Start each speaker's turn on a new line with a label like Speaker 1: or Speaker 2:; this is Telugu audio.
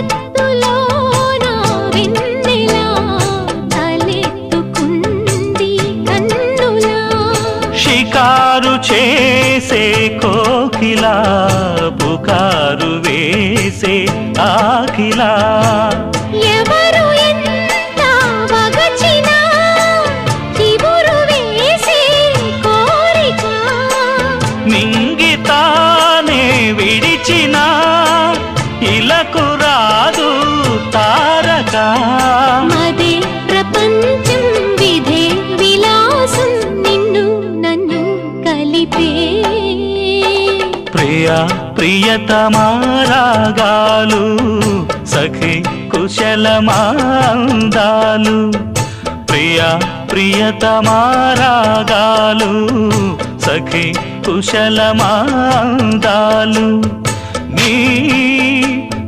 Speaker 1: కలకత్తులోన వెన్నెలా తలెత్తుకుంది కన్నులా
Speaker 2: షికారు చేసే కోకిలా పుకారు వేసే ఆకిలా
Speaker 1: ఎవరు ఎంత వగచినా చిగురు వేసే కోరిక
Speaker 2: మింగితానే విడిచినా ఇలకు రాదు తారక
Speaker 1: మదే ప్రపంచం విధే విలాసం నిన్ను నన్ను కలిపే
Speaker 2: ప్రియా ప్రియతమారాగాలు సఖి కుశలమాందాలు ప్రియా ప్రియతమారాగాలు సఖి కుశలమాందాలు నీ